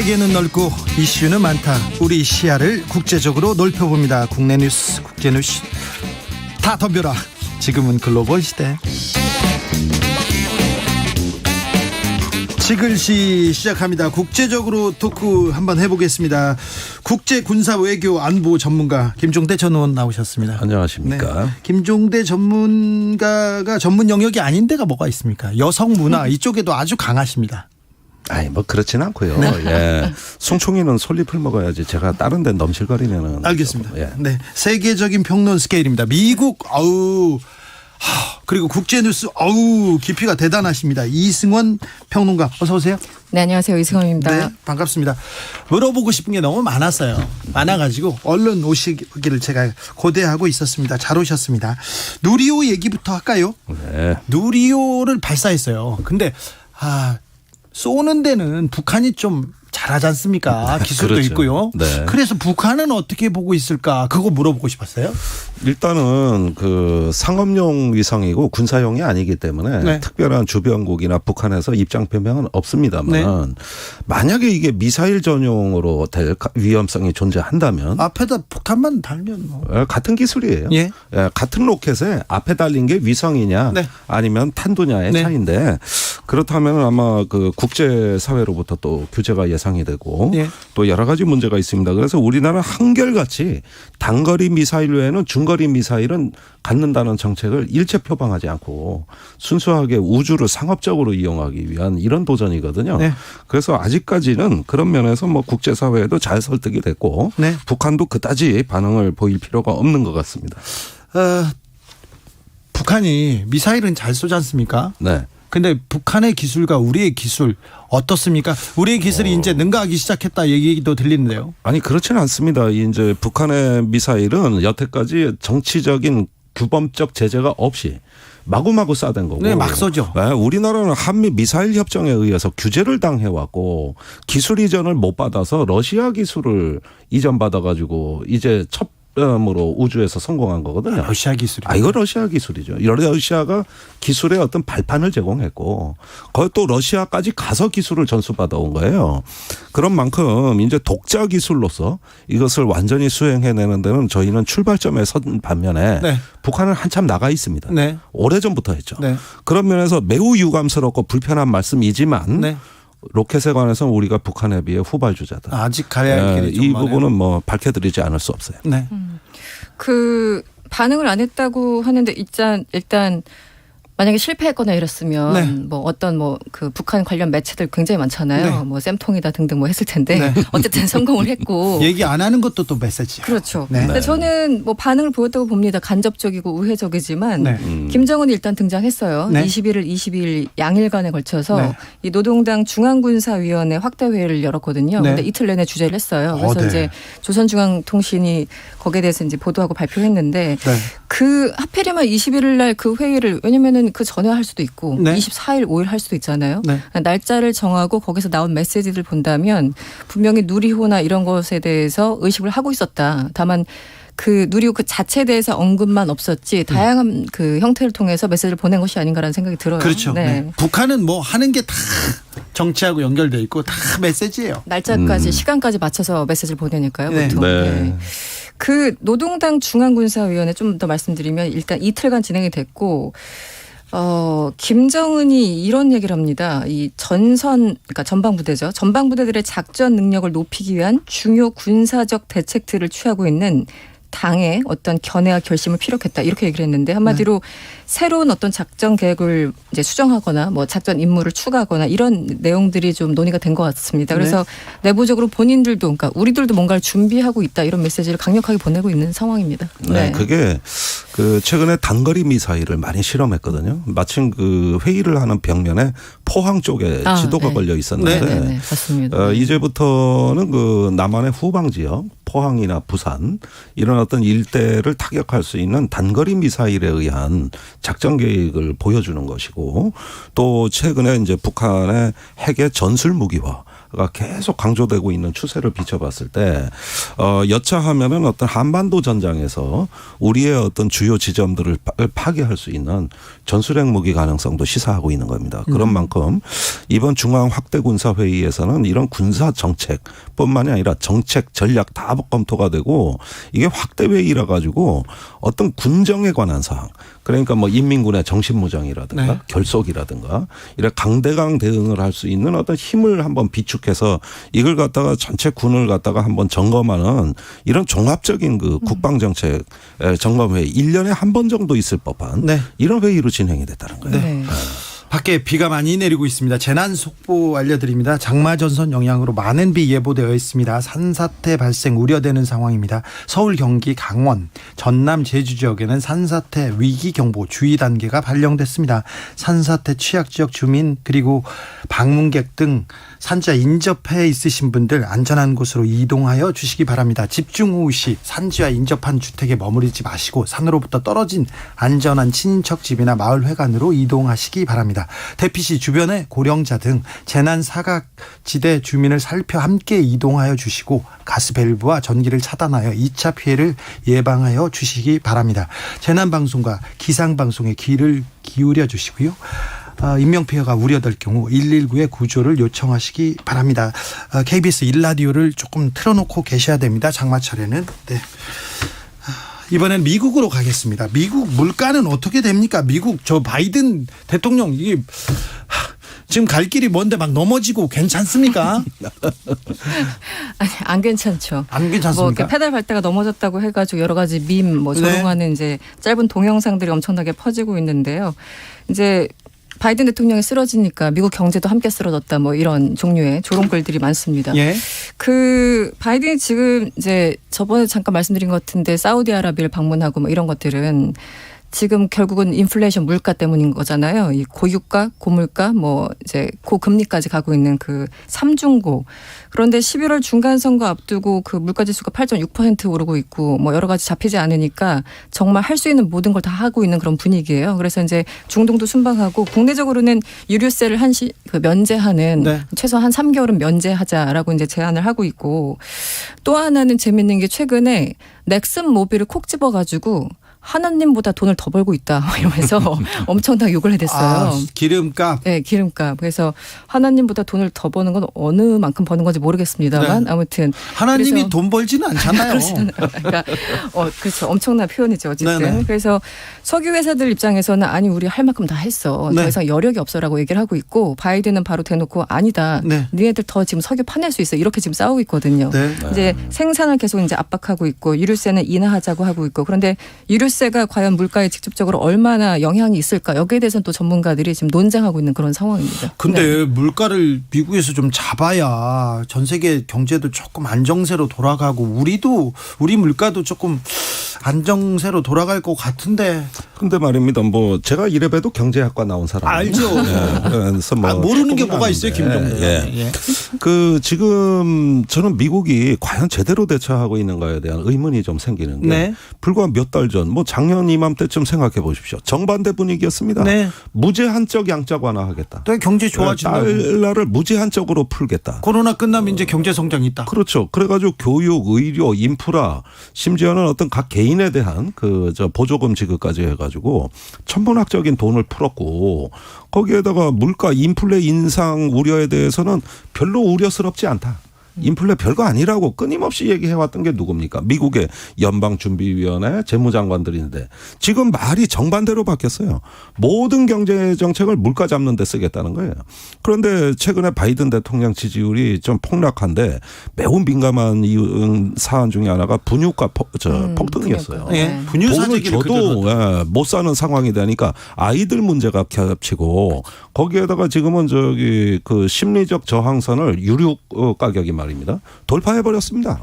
세계는 넓고 이슈는 많다. 우리 시야를 국제적으로 넓혀봅니다. 국내 뉴스, 국제 뉴스 다 덤벼라. 지금은 글로벌 시대. 지글시 시작합니다. 국제적으로 토크 한번 해보겠습니다. 국제 군사 외교 안보 전문가 김종대 전 의원 나오셨습니다. 안녕하십니까. 네. 김종대 전문가가 전문 영역이 아닌 데가 뭐가 있습니까? 여성 문화 이쪽에도 아주 강하십니다. 아니 뭐 그렇진 않고요. 네. 예. 송충이는 솔잎을 먹어야지 제가 다른 데 넘실거리면은. 알겠습니다. 예. 네, 세계적인 평론 스케일입니다. 미국 그리고 국제뉴스 깊이가 대단하십니다. 이승원 평론가 어서 오세요. 네, 안녕하세요. 이승원입니다. 네, 반갑습니다. 물어보고 싶은 게 너무 많았어요. 많아가지고 얼른 오시기를 제가 고대하고 있었습니다. 잘 오셨습니다. 누리호 얘기부터 할까요? 네. 누리호를 발사했어요. 근데 쏘는 데는 북한이 좀 잘하지 않습니까? 기술도 그렇죠. 있고요. 네. 그래서 북한은 어떻게 보고 있을까? 그거 물어보고 싶었어요. 일단은 그 상업용 위성이고 군사용이 아니기 때문에 네. 특별한 주변국이나 북한에서 입장 표명은 없습니다만 네. 만약에 이게 미사일 전용으로 될 위험성이 존재한다면 앞에다 폭탄만 달면 뭐. 같은 기술이에요. 예. 예, 같은 로켓에 앞에 달린 게 위성이냐 네. 아니면 탄두냐의 네. 차이인데 그렇다면 아마 그 국제사회로부터 또 규제가 예상이 되고 예. 또 여러 가지 문제가 있습니다. 그래서 우리나라는 한결같이 단거리 미사일 외에는 중거리 미사일은 갖는다는 정책을 일체 표방하지 않고 순수하게 우주를 상업적으로 이용하기 위한 이런 도전이거든요. 네. 그래서 아직까지는 그런 면에서 뭐 국제사회에도 잘 설득이 됐고 네. 북한도 그다지 반응을 보일 필요가 없는 것 같습니다. 북한이 미사일은 잘 쏘지 않습니까? 네. 근데 북한의 기술과 우리의 기술 어떻습니까? 우리의 기술이 이제 능가하기 시작했다 얘기도 들리는데요. 아니 그렇지는 않습니다. 이제 북한의 미사일은 여태까지 정치적인 규범적 제재가 없이 마구마구 쏴댄 거고. 네, 막 쏘죠. 네, 우리나라는 한미 미사일 협정에 의해서 규제를 당해왔고 기술 이전을 못 받아서 러시아 기술을 이전받아 가지고 이제 첩으로 우주에서 성공한 거거든요. 러시아 기술이. 이거 러시아 기술이죠. 러시아가 기술의 어떤 발판을 제공했고 거기 또 러시아까지 가서 기술을 전수받아온 거예요. 그런 만큼 이제 독자 기술로서 이것을 완전히 수행해내는 데는 저희는 출발점에 선 반면에 네. 북한은 한참 나가 있습니다. 네. 오래전부터 했죠. 네. 그런 면에서 매우 유감스럽고 불편한 말씀이지만 네. 로켓에 관해서는 우리가 북한에 비해 후발주자다. 아직 가야 할 길이 좀 이 많아요. 부분은 뭐 밝혀드리지 않을 수 없어요. 네. 그 반응을 안 했다고 하는데 일단 만약에 실패했거나 이랬으면 네. 뭐 어떤 뭐 그 북한 관련 매체들 굉장히 많잖아요. 네. 뭐 쌤통이다 등등 뭐 했을 텐데 네. 어쨌든 성공을 했고. 얘기 안 하는 것도 또 메시지예요. 그렇죠. 네. 근데 저는 뭐 반응을 보였다고 봅니다. 간접적이고 우회적이지만 네. 김정은이 일단 등장했어요. 네. 21일, 22일 양일간에 걸쳐서 네. 이 노동당 중앙군사위원회 확대회의를 열었거든요. 네. 근데 이틀 내내 주재를 했어요. 그래서 네. 이제 조선중앙통신이 거기에 대해서 이제 보도하고 발표했는데 네. 그 하필이면 21일 날 그 회의를 왜냐면은 그 전에 할 수도 있고 네. 24일, 5일 할 수도 있잖아요. 네. 날짜를 정하고 거기서 나온 메시지를 본다면 분명히 누리호나 이런 것에 대해서 의식을 하고 있었다. 다만 그 누리호 그 자체에 대해서 언급만 없었지 다양한 그 형태를 통해서 메시지를 보낸 것이 아닌가라는 생각이 들어요. 그렇죠. 네. 북한은 뭐 하는 게 다 정치하고 연결돼 있고 다 메시지예요. 날짜까지 시간까지 맞춰서 메시지를 보내니까요. 네. 보통. 네. 네. 그 노동당 중앙군사위원회 좀 더 말씀드리면 일단 이틀간 진행이 됐고 김정은이 이런 얘기를 합니다. 이 그러니까 전방부대죠. 전방부대들의 작전 능력을 높이기 위한 중요 군사적 대책들을 취하고 있는 당의 어떤 견해와 결심을 피력했다 이렇게 얘기를 했는데 한마디로 새로운 어떤 작전 계획을 이제 수정하거나 뭐 작전 임무를 추가하거나 이런 내용들이 좀 논의가 된 것 같습니다. 그래서 내부적으로 본인들도 그러니까 우리들도 뭔가를 준비하고 있다 이런 메시지를 강력하게 보내고 있는 상황입니다. 네, 그게 그 최근에 단거리 미사일을 많이 실험했거든요. 마침 그 회의를 하는 벽면에 포항 쪽에 지도가 네. 걸려 있었는데 네, 맞습니다. 이제부터는 그 남한의 후방 지역, 포항이나 부산 이런 어떤 일대를 타격할 수 있는 단거리 미사일에 의한 작전 계획을 보여주는 것이고 또 최근에 이제 북한의 핵의 전술 무기화 계속 강조되고 있는 추세를 비춰봤을 때 여차하면은 어떤 한반도 전장에서 우리의 어떤 주요 지점들을 파괴할 수 있는 전술핵 무기 가능성도 시사하고 있는 겁니다. 그런 만큼 이번 중앙 확대 군사 회의에서는 이런 군사 정책뿐만이 아니라 정책 전략 다 검토가 되고 이게 확대 회의라 가지고 어떤 군정에 관한 사항 그러니까 뭐 인민군의 정신무장이라든가 네. 결속이라든가 이런 강대강 대응을 할 수 있는 어떤 힘을 한번 비축해서 이걸 갖다가 전체 군을 갖다가 한번 점검하는 이런 종합적인 그 국방정책 점검회의 1년에 한 번 정도 있을 법한 네. 이런 회의로 진행이 됐다는 거예요. 네. 밖에 비가 많이 내리고 있습니다. 재난 속보 알려드립니다. 장마 전선 영향으로 많은 비 예보되어 있습니다. 산사태 발생 우려되는 상황입니다. 서울, 경기, 강원, 전남, 제주 지역에는 산사태 위기경보 주의 단계가 발령됐습니다. 산사태 취약지역 주민 그리고 방문객 등 산지와 인접해 있으신 분들 안전한 곳으로 이동하여 주시기 바랍니다. 집중호우 시 산지와 인접한 주택에 머무르지 마시고 산으로부터 떨어진 안전한 친인척 집이나 마을 회관으로 이동하시기 바랍니다. 대피시 주변의 고령자 등 재난 사각지대 주민을 살펴 함께 이동하여 주시고 가스밸브와 전기를 차단하여 2차 피해를 예방하여 주시기 바랍니다. 재난방송과 기상방송에 귀를 기울여 주시고요. 인명피해가 우려될 경우 119에 구조를 요청하시기 바랍니다. KBS 1라디오를 조금 틀어놓고 계셔야 됩니다. 장마철에는. 네. 이번엔 미국으로 가겠습니다. 미국 물가는 어떻게 됩니까? 미국 저 바이든 대통령 이게 지금 갈 길이 먼데 막 넘어지고 괜찮습니까? 아니, 안 괜찮죠. 안 괜찮습니까? 뭐 이렇게 페달 밟다가 넘어졌다고 해가지고 여러 가지 밈, 뭐 조롱하는 이제 짧은 동영상들이 엄청나게 퍼지고 있는데요. 이제 바이든 대통령이 쓰러지니까 미국 경제도 함께 쓰러졌다 뭐 이런 종류의 조롱글들이 많습니다. 예. 그 바이든이 지금 이제 저번에 잠깐 말씀드린 것 같은데 사우디아라비아를 방문하고 뭐 이런 것들은 지금 결국은 인플레이션 물가 때문인 거잖아요. 이 고유가, 고물가, 뭐 이제 고금리까지 가고 있는 그 삼중고. 그런데 11월 중간 선거 앞두고 그 물가 지수가 8.6% 오르고 있고 뭐 여러 가지 잡히지 않으니까 정말 할 수 있는 모든 걸 다 하고 있는 그런 분위기예요. 그래서 이제 중동도 순방하고 국내적으로는 유류세를 면제하는 네. 최소 한 3개월은 면제하자라고 이제 제안을 하고 있고 또 하나는 재밌는 게 최근에 넥슨 모빌을 콕 집어가지고 하나님보다 돈을 더 벌고 있다 이러면서 엄청나게 욕을 해댔어요. 기름값. 네, 기름값. 그래서 하나님보다 돈을 더 버는 건 어느 만큼 버는 건지 모르겠습니다만 네. 아무튼 하나님이 그래서 돈 벌지는 않잖아요. 그렇잖아요. 그러니까 그렇죠. 엄청난 표현이죠. 어쨌든. 네네. 그래서 석유 회사들 입장에서는 아니 우리 할 만큼 다 했어. 네. 더 이상 여력이 없어라고 얘기를 하고 있고 바이든은 바로 대놓고 아니다. 네. 니네들 더 지금 석유 파낼 수 있어. 이렇게 지금 싸우고 있거든요. 네. 이제 생산을 계속 이제 압박하고 있고 유류세는 인하하자고 하고 있고 그런데 유류세가 과연 물가에 직접적으로 얼마나 영향이 있을까 여기에 대해서는 또 전문가들이 지금 논쟁하고 있는 그런 상황입니다. 근데 네. 물가를 미국에서 좀 잡아야 전 세계 경제도 조금 안정세로 돌아가고 우리 물가도 조금 안정세로 돌아갈 것 같은데. 근데 말입니다. 뭐 제가 이래봬도 경제학과 나온 사람 알죠. 그래서 뭐 모르는 게 뭐가 있어요, 김정도. 예. 그 지금 저는 미국이 과연 제대로 대처하고 있는가에 대한 의문이 좀 생기는 게 네. 불과 몇 달 전, 뭐 작년 이맘때쯤 생각해 보십시오. 정반대 분위기였습니다. 네. 무제한적 양적 완화하겠다. 또 경제 좋아진다고. 달러를 무제한적으로 풀겠다. 코로나 끝나면 이제 경제 성장이 있다. 그렇죠. 그래가지고 교육, 의료, 인프라, 심지어는 어떤 각 개인에 대한 보조금 지급까지 해가지고 천문학적인 돈을 풀었고 거기에다가 물가 인플레 인상 우려에 대해서는 별로 우려스럽지 않다. 인플레 별거 아니라고 끊임없이 얘기해왔던 게 누굽니까? 미국의 연방준비위원회 재무장관들인데 지금 말이 정반대로 바뀌었어요. 모든 경제정책을 물가 잡는 데 쓰겠다는 거예요. 그런데 최근에 바이든 대통령 지지율이 좀 폭락한데 매우 민감한 사안 중에 하나가 분유가 폭등이었어요. 예. 분유 돈을 사재기를 줘도 못 사는 상황이 되니까 아이들 문제가 겹치고 거기에다가 지금은 그 심리적 저항선을 유류 가격이 말입니다. 돌파해 버렸습니다.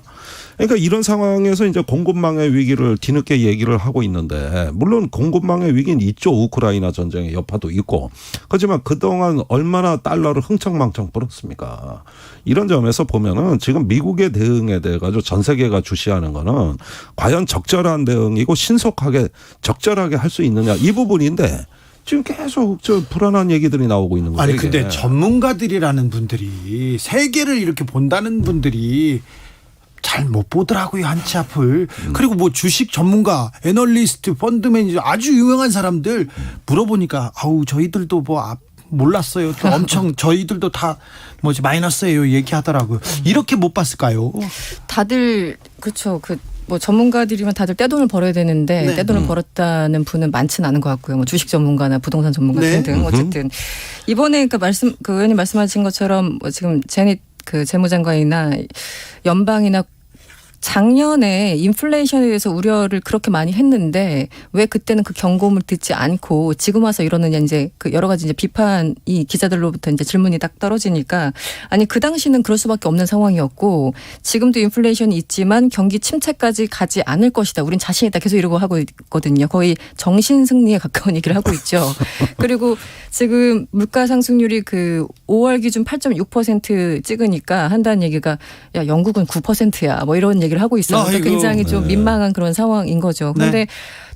그러니까 이런 상황에서 이제 공급망의 위기를 뒤늦게 얘기를 하고 있는데 물론 공급망의 위기는 있죠. 우크라이나 전쟁의 여파도 있고. 하지만 그동안 얼마나 달러를 흥청망청 벌었습니까? 이런 점에서 보면은 지금 미국의 대응에 대해 가지고 전 세계가 주시하는 거는 과연 적절한 대응이고 신속하게 적절하게 할 수 있느냐 이 부분인데 지금 계속 저 불안한 얘기들이 나오고 있는 거예요. 아니 이게. 근데 전문가들이라는 분들이 세계를 이렇게 본다는 분들이 잘 못 보더라고요, 한치 앞을. 그리고 뭐 주식 전문가, 애널리스트, 펀드 매니저 아주 유명한 사람들 물어보니까 아우 저희들도 뭐 몰랐어요. 또 엄청 저희들도 다 뭐지 마이너스예요 얘기하더라고요. 이렇게 못 봤을까요? 다들 그렇죠. 뭐 전문가들이면 다들 떼돈을 벌어야 되는데 네. 떼돈을 벌었다는 분은 많지는 않은 것 같고요. 뭐 주식 전문가나 부동산 전문가 네. 등등 어쨌든 이번에 그 의원님 말씀하신 것처럼 뭐 지금 제닛 그 재무장관이나 연방이나 작년에 인플레이션에 대해서 우려를 그렇게 많이 했는데 왜 그때는 그 경고음을 듣지 않고 지금 와서 이러느냐 이제 그 여러 가지 이제 비판이 기자들로부터 이제 질문이 딱 떨어지니까 아니 그 당시는 그럴 수밖에 없는 상황이었고 지금도 인플레이션이 있지만 경기 침체까지 가지 않을 것이다. 우린 자신 있다. 계속 이러고 하고 있거든요. 거의 정신 승리에 가까운 얘기를 하고 있죠. 그리고 지금 물가 상승률이 그 5월 기준 8.6% 찍으니까 한다는 얘기가 야 영국은 9%야. 뭐 이런 얘기를 하고 있어요. 그러니까 굉장히 좀 민망한 그런 상황인 거죠. 그런데 네.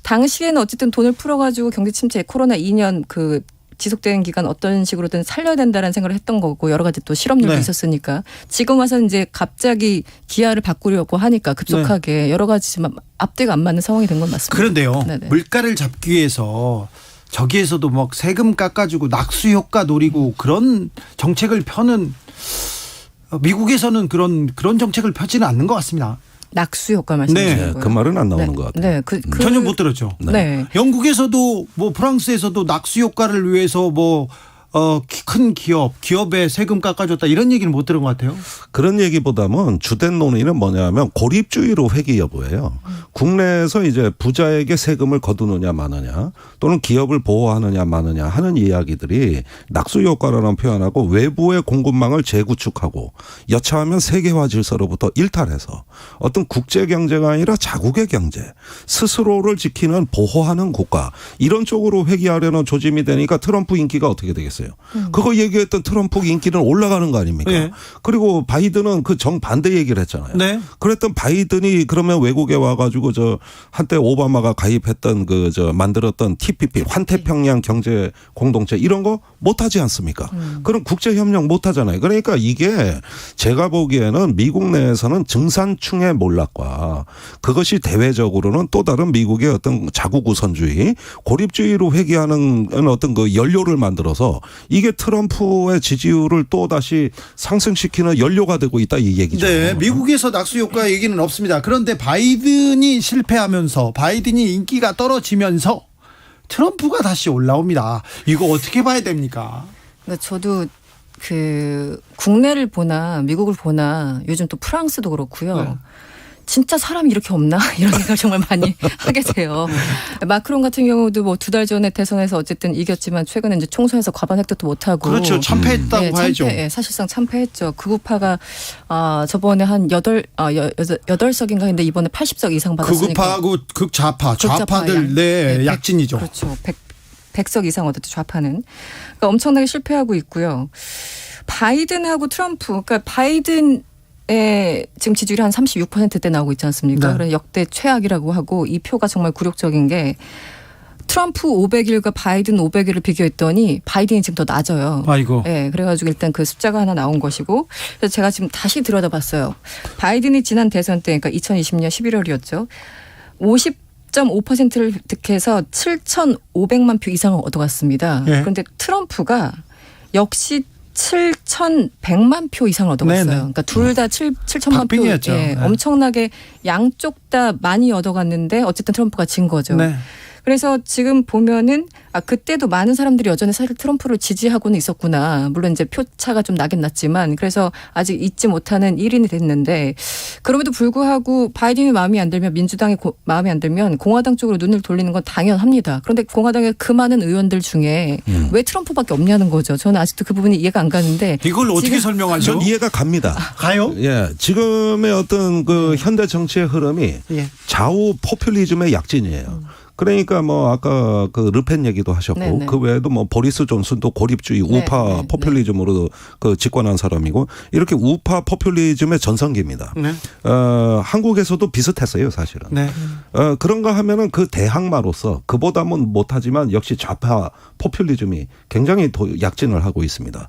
당시에는 어쨌든 돈을 풀어가지고 경기 침체 코로나 2년 그 지속되는 기간 어떤 식으로든 살려야 된다는 생각을 했던 거고 여러 가지 또 실업률도 네. 있었으니까 지금 와서 이제 갑자기 기아를 바꾸려고 하니까 급속하게 여러 가지 앞뒤가 안 맞는 상황이 된 건 맞습니다. 그런데요. 네네. 물가를 잡기 위해서 저기에서도 막 세금 깎아주고 낙수 효과 노리고 그런 정책을 펴는 미국에서는 그런 정책을 펴지는 않는 것 같습니다. 낙수 효과 말씀하시는 네, 거예요. 그 말은 안 나오는 것 같아요. 네, 전혀 못 들었죠. 네. 영국에서도 뭐 프랑스에서도 낙수 효과를 위해서 뭐 큰 기업에 세금 깎아줬다 이런 얘기는 못 들은 것 같아요. 그런 얘기보다는 주된 논의는 뭐냐면 고립주의로 회귀 여부예요. 국내에서 이제 부자에게 세금을 거두느냐 마느냐 또는 기업을 보호하느냐 마느냐 하는 이야기들이 낙수 효과라는 표현하고 외부의 공급망을 재구축하고 여차하면 세계화 질서로부터 일탈해서 어떤 국제 경제가 아니라 자국의 경제 스스로를 지키는 보호하는 국가 이런 쪽으로 회귀하려는 조짐이 되니까 트럼프 인기가 어떻게 되겠어요? 그거 얘기했던 트럼프 인기는 올라가는 거 아닙니까? 네. 그리고 바이든은 그 정반대 얘기를 했잖아요. 네. 그랬던 바이든이 그러면 외국에 와가지고 저 한때 오바마가 가입했던 그 저 만들었던 TPP 환태평양 경제 공동체 이런 거 못하지 않습니까? 그런 국제 협력 못하잖아요. 그러니까 이게 제가 보기에는 미국 내에서는 증산충의 몰락과 그것이 대외적으로는 또 다른 미국의 어떤 자국 우선주의 고립주의로 회귀하는 어떤 그 연료를 만들어서 이게 트럼프의 지지율을 또 다시 상승시키는 연료가 되고 있다 이 얘기죠. 네, 미국에서 낙수 효과 얘기는 없습니다. 그런데 바이든이 실패하면서 바이든이 인기가 떨어지면서 트럼프가 다시 올라옵니다. 이거 어떻게 봐야 됩니까? 그러니까 저도 그 국내를 보나 미국을 보나 요즘 또 프랑스도 그렇고요. 네. 진짜 사람이 이렇게 없나 이런 생각을 정말 많이 하게 돼요. 마크롱 같은 경우도 뭐 2달 전에 대선에서 어쨌든 이겼지만 최근에 이제 총선에서 과반 획득도 못하고 그렇죠. 참패했다고 네, 봐야죠. 사실상 참패했죠. 극우파가 저번에 한 8석인가 했는데 이번에 80석 이상 받았으니까. 극우파하고 좌파들 네, 약진이죠. 그렇죠. 100석 이상 얻었죠. 좌파는. 그러니까 엄청나게 실패하고 있고요. 바이든하고 트럼프 그러니까 바이든 지금 지지율이 한 36%대 나오고 있지 않습니까? 네. 그래서 역대 최악이라고 하고 이 표가 정말 굴욕적인 게 트럼프 500일과 바이든 500일을 비교했더니 바이든이 지금 더 낮아요. 아이고. 네, 그래가지고 일단 그 숫자가 하나 나온 것이고 그래서 제가 지금 다시 들여다봤어요. 바이든이 지난 대선 때 그러니까 2020년 11월이었죠. 50.5%를 득해서 7,500만 표 이상을 얻어갔습니다. 네. 그런데 트럼프가 역시 7,100만 표 이상을 얻어갔어요. 네네. 그러니까 둘 다 7천만 표. 박빙이었죠. 네. 엄청나게 양쪽 다 많이 얻어갔는데 어쨌든 트럼프가 진 거죠. 네. 그래서 지금 보면은 그때도 많은 사람들이 여전히 사실 트럼프를 지지하고는 있었구나. 물론 이제 표차가 좀 나긴 났지만 그래서 아직 잊지 못하는 1인이 됐는데 그럼에도 불구하고 바이든이 마음에 안 들면 민주당이 마음에 안 들면 공화당 쪽으로 눈을 돌리는 건 당연합니다. 그런데 공화당의 그 많은 의원들 중에 왜 트럼프밖에 없냐는 거죠. 저는 아직도 그 부분이 이해가 안 가는데 이걸 어떻게 설명하죠? 전 이해가 갑니다. 가요? 예, 지금의 어떤 그 현대 정치의 흐름이 예. 좌우 포퓰리즘의 약진이에요. 그러니까 뭐 아까 그 르펜 얘기도 하셨고 네네. 그 외에도 뭐 보리스 존슨도 고립주의 우파 네네. 포퓰리즘으로 그 집권한 사람이고 이렇게 우파 포퓰리즘의 전성기입니다. 네. 한국에서도 비슷했어요, 사실은. 네. 그런가 하면은 그 대항마로서 그보다는 못하지만 역시 좌파 포퓰리즘이 굉장히 약진을 하고 있습니다.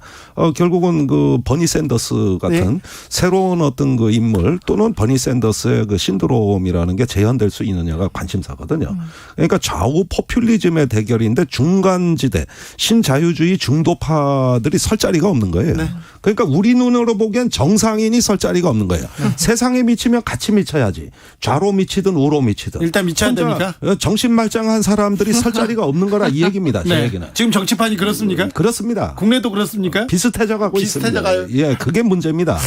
결국은 그 버니 샌더스 같은 네. 새로운 어떤 그 인물 또는 버니 샌더스의 그 신드롬이라는 게 재현될 수 있느냐가 관심사거든요. 그러니까 좌우 포퓰리즘의 대결인데 중간지대 신자유주의 중도파들이 설 자리가 없는 거예요. 네. 그러니까 우리 눈으로 보기엔 정상인이 설 자리가 없는 거예요. 세상에 미치면 같이 미쳐야지. 좌로 미치든 우로 미치든. 일단 미쳐야 혼자 됩니까? 정신말짱한 사람들이 설 자리가 없는 거라 이 얘기입니다. 제 얘기는. 지금 정치판이 그렇습니까? 그렇습니다. 국내도 그렇습니까? 비슷해져 가고 있습니다. 비슷해져가요? 예, 그게 문제입니다.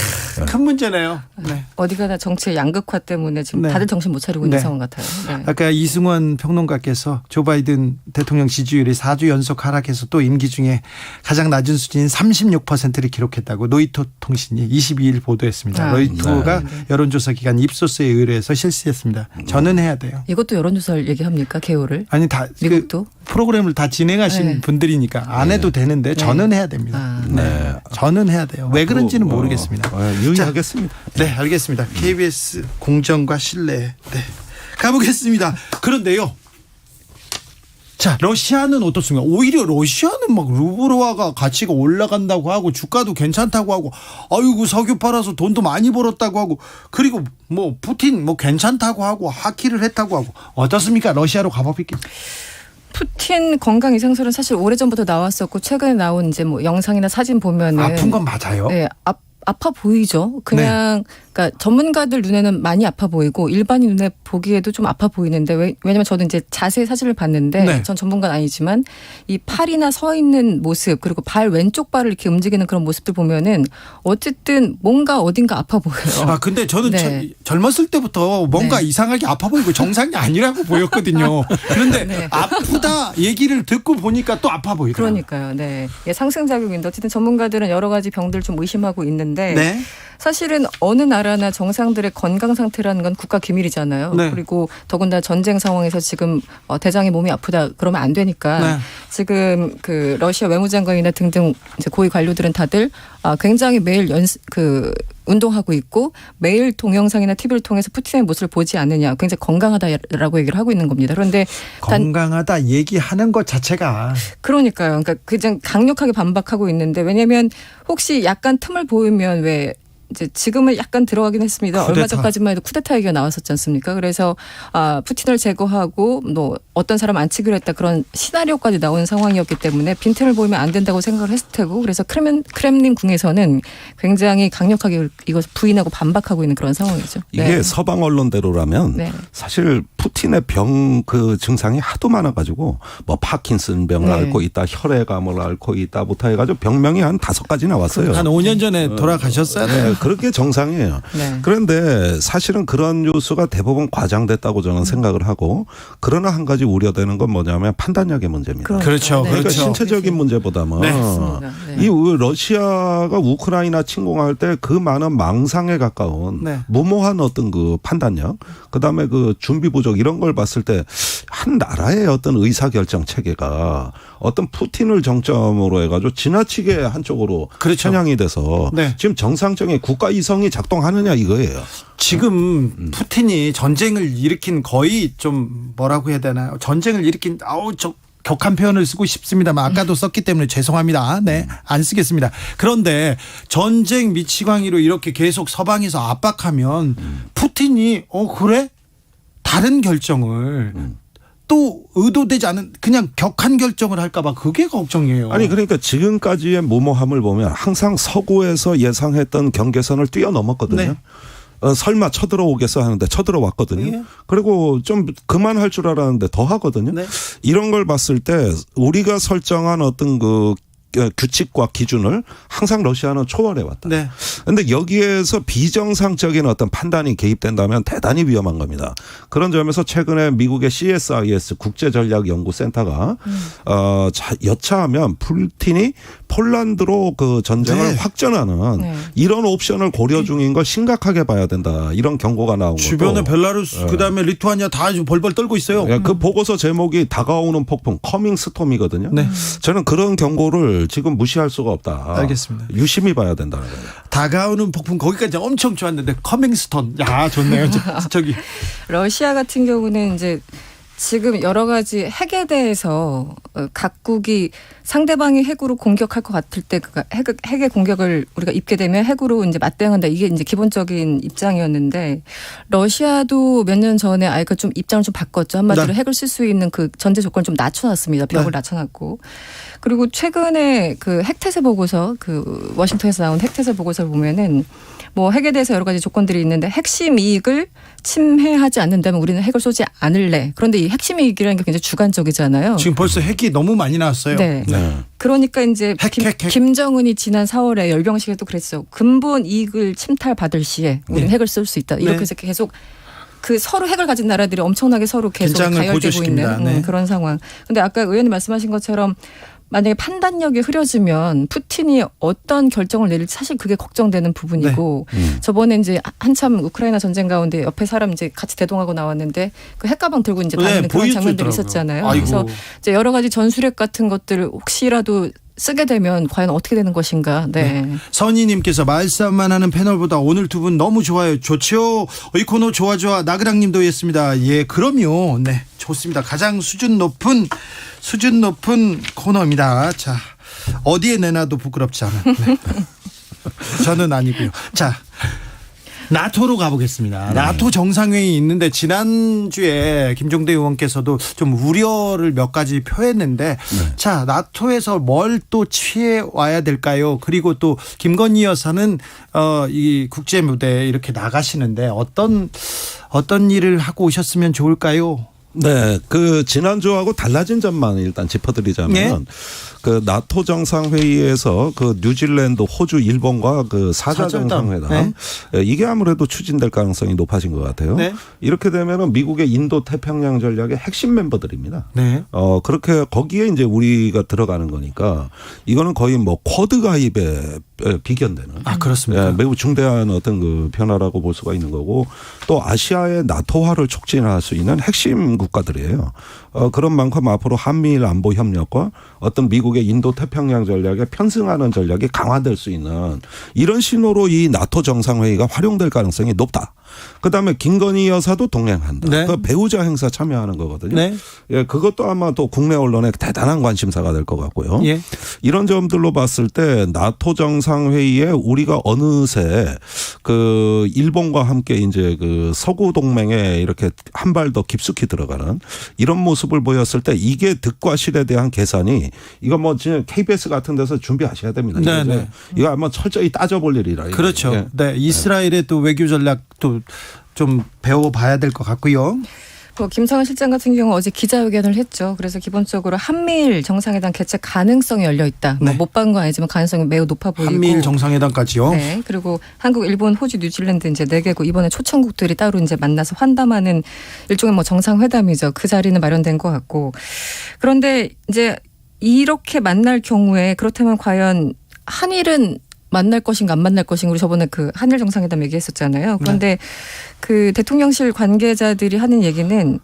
큰 문제네요. 네. 어디 가나 정치의 양극화 때문에 지금 네. 다들 정신 못 차리고 있는 네. 상황 같아요. 네. 아까 이승원 평론가께서 조 바이든 대통령 지지율이 4주 연속 하락해서 또 임기 중에 가장 낮은 수준인 36%를 기록했다고 로이터 통신이 22일 보도했습니다. 로이터가 네. 여론조사 기관 입소스에 의뢰해서 실시했습니다. 저는 해야 돼요. 이것도 여론조사를 얘기합니까? 개요를? 아니 다 미국도? 프로그램을 다 진행하신 네. 분들이니까 안 해도 되는데 저는 해야 됩니다. 아. 네. 저는 해야 돼요. 왜 그런지는 모르겠습니다. 유의하겠습니다. 네, 알겠습니다. KBS 공정과 신뢰. 네. 가보겠습니다. 그런데요. 자, 러시아는 어떻습니까? 오히려 러시아는 막 루블화가 가치가 올라간다고 하고 주가도 괜찮다고 하고 아이고 석유 팔아서 돈도 많이 벌었다고 하고 그리고 뭐 푸틴 뭐 괜찮다고 하고 하키를 했다고 하고 어떻습니까? 러시아로 가봅니까? 푸틴 건강 이상설은 사실 오래전부터 나왔었고 최근에 나온 이제 뭐 영상이나 사진 보면은 아픈 건 맞아요. 네, 아파 보이죠. 그냥 그러니까 전문가들 눈에는 많이 아파 보이고 일반인 눈에 보기에도 좀 아파 보이는데 왜냐면 저도 이제 자세히 사진을 봤는데 네. 전 전문가는 아니지만 이 팔이나 서 있는 모습 그리고 발 왼쪽 발을 이렇게 움직이는 그런 모습들 보면은 어쨌든 뭔가 어딘가 아파 보여요. 아 근데 저는 네. 젊었을 때부터 뭔가 네. 이상하게 아파 보이고 정상이 아니라고 보였거든요. 그런데 네. 아프다 얘기를 듣고 보니까 또 아파 보이더라고요. 그러니까요. 네. 예, 상승작용인데 어쨌든 전문가들은 여러 가지 병들을 좀 의심하고 있는데 네. 사실은 어느 나라나 정상들의 건강 상태라는 건 국가 기밀이잖아요. 네. 그리고 더군다나 전쟁 상황에서 지금 대장의 몸이 아프다 그러면 안 되니까 네. 지금 그 러시아 외무장관이나 등등 이제 고위 관료들은 다들 굉장히 매일 운동하고 있고 매일 동영상이나 TV를 통해서 푸틴의 모습을 보지 않느냐 굉장히 건강하다라고 얘기를 하고 있는 겁니다. 그런데 건강하다 얘기하는 것 자체가 그러니까요. 그러니까 그냥 강력하게 반박하고 있는데 왜냐하면 혹시 약간 틈을 보이면 왜 이제 지금은 약간 들어가긴 했습니다. 쿠데타. 얼마 전까지만 해도 쿠데타 얘기가 나왔었지 않습니까? 그래서 푸틴을 제거하고 뭐 어떤 사람 안 치기로 했다 그런 시나리오까지 나온 상황이었기 때문에 빈틈을 보이면 안 된다고 생각을 했을 테고 그래서 크렘린궁에서는 굉장히 강력하게 이것을 부인하고 반박하고 있는 그런 상황이죠. 이게 네. 서방 언론대로라면 네. 사실 푸틴의 병 그 증상이 하도 많아가지고 뭐 파킨슨 병을 네. 앓고 있다, 혈액암을 앓고 있다부터 해가지고 병명이 한 5가지 나왔어요. 한 5년 전에 돌아가셨어요. 네, 그렇게 정상이에요. 네. 그런데 사실은 그런 뉴스가 대부분 과장됐다고 저는 생각을 하고 그러나 한 가지 우려되는 건 뭐냐면 판단력의 문제입니다. 그렇죠. 네. 그러니까 그렇죠. 신체적인 문제보다는 네. 맞습니다. 네. 이 러시아가 우크라이나 침공할 때 그 많은 망상에 가까운 네. 무모한 어떤 그 판단력, 그다음에 그 준비 부족 이런 걸 봤을 때 한 나라의 어떤 의사결정 체계가 어떤 푸틴을 정점으로 해가지고 지나치게 한쪽으로 그렇죠. 편향이 돼서 네. 지금 정상적인 국가 이성이 작동하느냐 이거예요. 지금 푸틴이 전쟁을 일으킨 거의 좀 뭐라고 해야 되나요? 전쟁을 일으킨 격한 표현을 쓰고 싶습니다만 아까도 썼기 때문에 죄송합니다. 네, 안 쓰겠습니다. 그런데 전쟁 미치광이로 이렇게 계속 서방에서 압박하면 푸틴이 그래? 다른 결정을 또 의도되지 않은 그냥 격한 결정을 할까 봐 그게 걱정이에요. 아니 그러니까 지금까지의 무모함을 보면 항상 서구에서 예상했던 경계선을 뛰어넘었거든요. 네. 설마 쳐들어오겠어 하는데 쳐들어왔거든요. 예. 그리고 좀 그만할 줄 알았는데 더 하거든요. 네. 이런 걸 봤을 때 우리가 설정한 어떤 그 규칙과 기준을 항상 러시아는 초월해 왔다. 네. 그런데 여기에서 비정상적인 어떤 판단이 개입된다면 대단히 위험한 겁니다. 그런 점에서 최근에 미국의 CSIS 국제전략연구센터가 여차하면 푸틴이 폴란드로 그 전쟁을 네. 확전하는 네. 이런 옵션을 고려 중인 걸 심각하게 봐야 된다. 이런 경고가 나온 것도. 주변에 벨라루스 그다음에 리투아니아 다 아주 벌벌 떨고 있어요. 그 보고서 제목이 다가오는 폭풍 커밍 스톰이거든요. 네. 저는 그런 경고를 지금 무시할 수가 없다. 알겠습니다. 유심히 봐야 된다는 거예요. 다가오는 폭풍 거기까지 엄청 좋았는데 커밍스톤. 야, 좋네요. 저기 러시아 같은 경우는 이제 지금 여러 가지 핵에 대해서 각국이 상대방이 핵으로 공격할 것 같을 때 핵의 공격을 우리가 입게 되면 핵으로 이제 맞대응한다. 이게 이제 기본적인 입장이었는데 러시아도 몇 년 전에 아예 좀 입장을 좀 바꿨죠. 한마디로 네. 핵을 쓸 수 있는 그 전제 조건을 좀 낮춰놨습니다. 벽을 네. 낮춰놨고. 그리고 최근에 그 핵태세 보고서 그 워싱턴에서 나온 핵태세 보고서를 보면은 뭐 핵에 대해서 여러 가지 조건들이 있는데 핵심 이익을 침해하지 않는다면 우리는 핵을 쏘지 않을래. 그런데 이 핵심 이익이라는 게 굉장히 주관적이잖아요. 지금 벌써 핵이 너무 많이 나왔어요. 네. 네. 그러니까 이제 핵. 김정은이 지난 4월에 열병식에도 그랬죠. 근본 이익을 침탈받을 시에 우리는 네. 핵을 쓸 수 있다. 이렇게 네. 해서 계속 그 서로 핵을 가진 나라들이 엄청나게 서로 계속 긴장을 가열되고 고조시킵니다. 있는 네. 그런 상황. 근데 아까 의원님 말씀하신 것처럼 만약에 판단력이 흐려지면 푸틴이 어떤 결정을 내릴지 사실 그게 걱정되는 부분이고 저번에 이제 한참 우크라이나 전쟁 가운데 옆에 사람 이제 같이 대동하고 나왔는데 그 핵가방 들고 이제 다니는 그런 장면들이 있었잖아요. 아이고. 그래서 이제 여러 가지 전술핵 같은 것들을 혹시라도 쓰게 되면 과연 어떻게 되는 것인가. 네. 선희님께서 말싸움만 하는 패널보다 오늘 두 분 너무 좋아요. 좋죠. 이 코너 좋아. 나그랑님도 했습니다. 예, 그럼요. 네, 좋습니다. 가장 수준 높은 코너입니다. 자, 어디에 내놔도 부끄럽지 않은. 네. 저는 아니고요. 자. 나토로 가보겠습니다. 네. 나토 정상회의 있는데 지난주에 김종대 의원께서도 좀 우려를 몇 가지 표했는데 자, 나토에서 뭘 또 취해 와야 될까요? 그리고 또 김건희 여사는 이 국제 무대에 이렇게 나가시는데 어떤 일을 하고 오셨으면 좋을까요? 네, 그 지난주하고 달라진 점만 일단 짚어드리자면 네. 그 나토 정상회의에서 그 뉴질랜드, 호주, 일본과 그 사자 정상회담 이게 아무래도 추진될 가능성이 높아진 것 같아요. 네. 이렇게 되면은 미국의 인도 태평양 전략의 핵심 멤버들입니다. 네. 그렇게 거기에 이제 우리가 들어가는 거니까 이거는 거의 뭐 쿼드 가입에 비견되는. 아, 그렇습니다. 예, 매우 중대한 어떤 그 변화라고 볼 수가 있는 거고 또 아시아의 나토화를 촉진할 수 있는 핵심 국가들이에요. 그런 만큼 앞으로 한미일 안보 협력과 어떤 미국의 인도 태평양 전략에 편승하는 전략이 강화될 수 있는 이런 신호로 이 나토 정상회의가 활용될 가능성이 높다. 그다음에 김건희 여사도 동행한다. 네. 그 배우자 행사 참여하는 거거든요. 네. 예, 그것도 아마 또 국내 언론의 대단한 관심사가 될 것 같고요. 예. 이런 점들로 봤을 때 나토 정상회의에 우리가 어느새 그 일본과 함께 이제 그 서구 동맹에 이렇게 한 발 더 깊숙이 들어가는 이런 모습을 보였을 때 이게 득과 실에 대한 계산이 이거 뭐 지금 KBS 같은 데서 준비하셔야 됩니다. 네네. 이거 아마 철저히 따져볼 일이라. 그렇죠. 예. 네, 이스라엘의 또 외교 전략도 좀 배워봐야 될 것 같고요. 김성환 실장 같은 경우 어제 기자회견을 했죠. 그래서 기본적으로 한미일 정상회담 개최 가능성이 열려 있다. 네. 못 박은 건 아니지만 가능성이 매우 높아 보이고. 한미일 정상회담까지요. 네. 그리고 한국, 일본, 호주, 뉴질랜드 이제 4개국 이번에 초청국들이 따로 이제 만나서 환담하는 일종의 뭐 정상회담이죠. 그 자리는 마련된 것 같고. 그런데 이제 이렇게 만날 경우에 그렇다면 과연 한일은 만날 것인가 안 만날 것인가 우리 저번에 그 한일 정상회담 얘기했었잖아요. 그런데 그 대통령실 관계자들이 하는 얘기는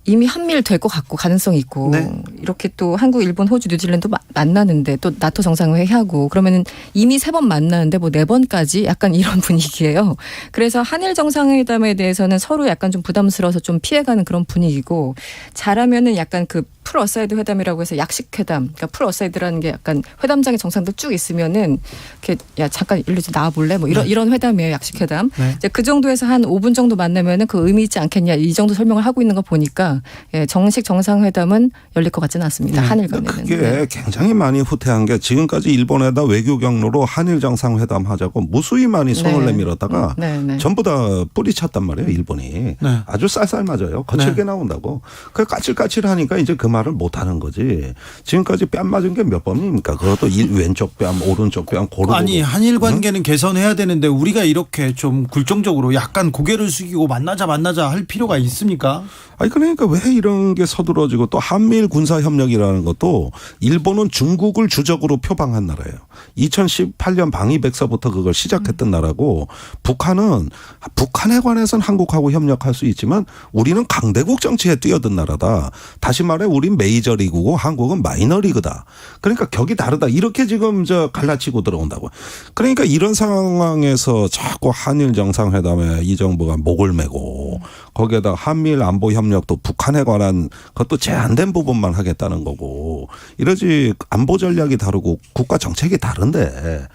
이미 한미일 될 것 같고 가능성이 있고 네. 이렇게 또 한국, 일본, 호주, 뉴질랜드 만나는데 또 나토 정상회의 하고 그러면은 이미 3번 만나는데 뭐 4번까지 약간 이런 분위기예요. 그래서 한일 정상회담에 대해서는 서로 약간 좀 부담스러워서 좀 피해가는 그런 분위기고 잘하면은 약간 그 풀 어사이드 회담이라고 해서 약식 회담, 그러니까 풀 어사이드라는 게 약간 회담장에 정상들 쭉 있으면은 이렇게 야 잠깐 일로 좀 나와 볼래? 뭐 이런 회담이에요, 약식 회담. 네. 이제 그 정도에서 한 5분 정도 만나면은 그 의미 있지 않겠냐 이 정도 설명을 하고 있는 거 보니까 예, 정식 정상회담은 열릴 것 같지는 않습니다. 한일 간에는. 그게 네. 굉장히 많이 후퇴한 게 지금까지 일본에다 외교 경로로 한일 정상회담 하자고 무수히 많이 손을 네. 내밀었다가 네. 전부 다 뿌리쳤단 말이에요, 일본이. 네. 아주 쌀쌀 맞아요. 거칠게 나온다고. 그 까칠까칠하니까 이제 그만 말을 못하는 거지. 지금까지 뺨 맞은 게 몇 번입니까? 그것도 왼쪽 뺨, 오른쪽 뺨 고르고. 아니 한일 관계는 개선해야 되는데 우리가 이렇게 좀 굴종적으로 약간 고개를 숙이고 만나자 할 필요가 있습니까? 아니 그러니까 왜 이런 게 서두러지고 또 한미일 군사협력이라는 것도 일본은 중국을 주적으로 표방한 나라예요. 2018년 방위백서부터 그걸 시작했던 나라고 북한은 북한에 관해서는 한국하고 협력할 수 있지만 우리는 강대국 정치에 뛰어든 나라다. 다시 말해 우린 메이저리그고 한국은 마이너리그다. 그러니까 격이 다르다. 이렇게 지금 갈라치고 들어온다고. 그러니까 이런 상황에서 자꾸 한일 정상회담에 이 정부가 목을 메고 거기에다 한미일 안보 협력도 북한에 관한 것도 제한된 부분만 하겠다는 거고 이러지 안보 전략이 다르고 국가 정책이 다른데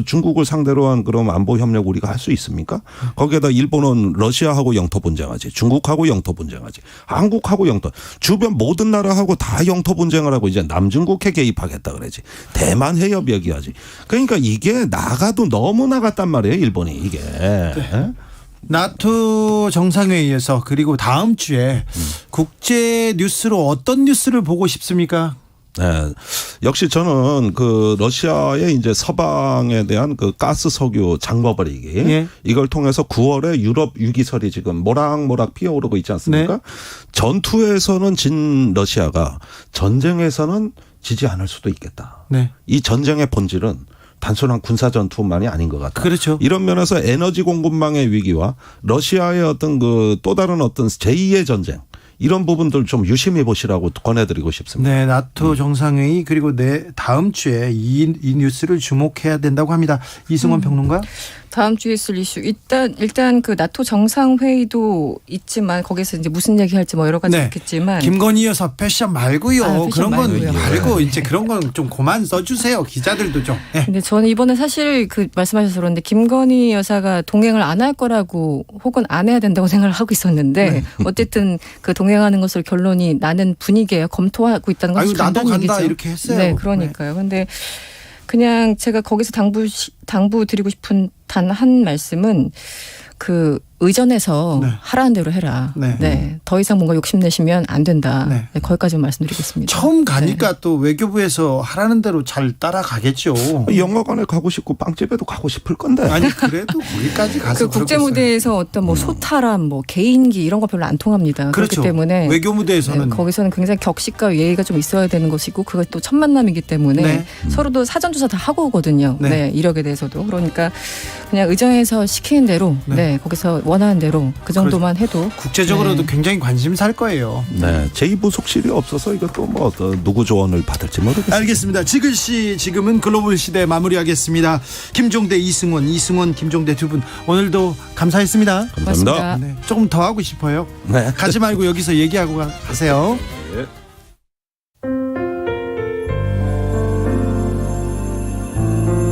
중국을 상대로 한 그럼 안보 협력 우리가 할 수 있습니까? 거기에다 일본은 러시아하고 영토 분쟁하지, 중국하고 영토 분쟁하지, 한국하고 영토 주변 모든 나라하고 다 영토 분쟁을 하고 이제 남중국해 개입하겠다 그러지. 대만 해협 얘기하지. 그러니까 이게 나가도 너무 나갔단 말이에요, 일본이 이게. 네. 나토 정상회의에서 그리고 다음 주에 국제 뉴스로 어떤 뉴스를 보고 싶습니까? 네. 역시 저는 그 러시아의 이제 서방에 대한 그 가스 석유 장버버리기 예. 이걸 통해서 9월에 유럽 유기설이 지금 모락모락 피어오르고 있지 않습니까? 네. 전투에서는 진 러시아가 전쟁에서는 지지 않을 수도 있겠다. 네. 이 전쟁의 본질은 단순한 군사 전투만이 아닌 것 같다. 그렇죠. 이런 면에서 에너지 공급망의 위기와 러시아의 어떤 그 또 다른 어떤 제2의 전쟁 이런 부분들 좀 유심히 보시라고 권해드리고 싶습니다. 네, 나토 정상회의 그리고 다음 주에 이 뉴스를 주목해야 된다고 합니다. 이승원 평론가. 다음 주에 있을 이슈 일단 그 나토 정상회의도 있지만 거기서 이제 무슨 얘기할지 뭐 여러 가지 네. 있겠지만 김건희 여사 패션 말고요. 패션 그런 건 말고요. 말고 이제 그런 건 좀 그만 써주세요. 기자들도 좀. 네. 근데 저는 이번에 사실 그 말씀하셔서 그런데 김건희 여사가 동행을 안 할 거라고 혹은 안 해야 된다고 생각을 하고 있었는데 네. 어쨌든 그 동행하는 것을 결론이 나는 분위기에 검토하고 있다는 아유, 것은 나도 간단한 간다 얘기죠. 이렇게 했어요. 네, 그러니까요. 근데 그냥 제가 거기서 당부 드리고 싶은 단 한 말씀은 그 의전에서 네. 하라는 대로 해라. 네. 네. 더 이상 뭔가 욕심내시면 안 된다. 네. 네, 거기까지만 말씀드리겠습니다. 처음 가니까 또 외교부에서 하라는 대로 잘 따라가겠죠. 영화관에 가고 싶고 빵집에도 가고 싶을 건데. 아니 그래도 거기까지 가서 그 국제 그러겠어요. 무대에서 어떤 뭐 소탈함, 뭐 개인기 이런 거 별로 안 통합니다. 그렇죠. 그렇기 때문에 외교 무대에서는 네, 거기서는 굉장히 격식과 예의가 좀 있어야 되는 것이고 그것이 또 첫 만남이기 때문에 네. 서로도 사전 조사 다 하고 오거든요. 네. 네. 이력에 대해서도 그러니까 그냥 의정에서 시키는 대로 네. 네, 거기서 원하는 대로 그 정도만 해도 국제적으로도 네. 굉장히 관심살 거예요. 네, 제2부속실이 없어서 이것도 뭐 누구 조언을 받을지 모르겠습니다. 알겠습니다. 지금은 글로벌 시대 마무리하겠습니다. 김종대, 이승원, 김종대 두 분 오늘도 감사했습니다. 감사합니다. 고맙습니다. 네, 조금 더 하고 싶어요. 네. 가지 말고 여기서 얘기하고 가세요. 네.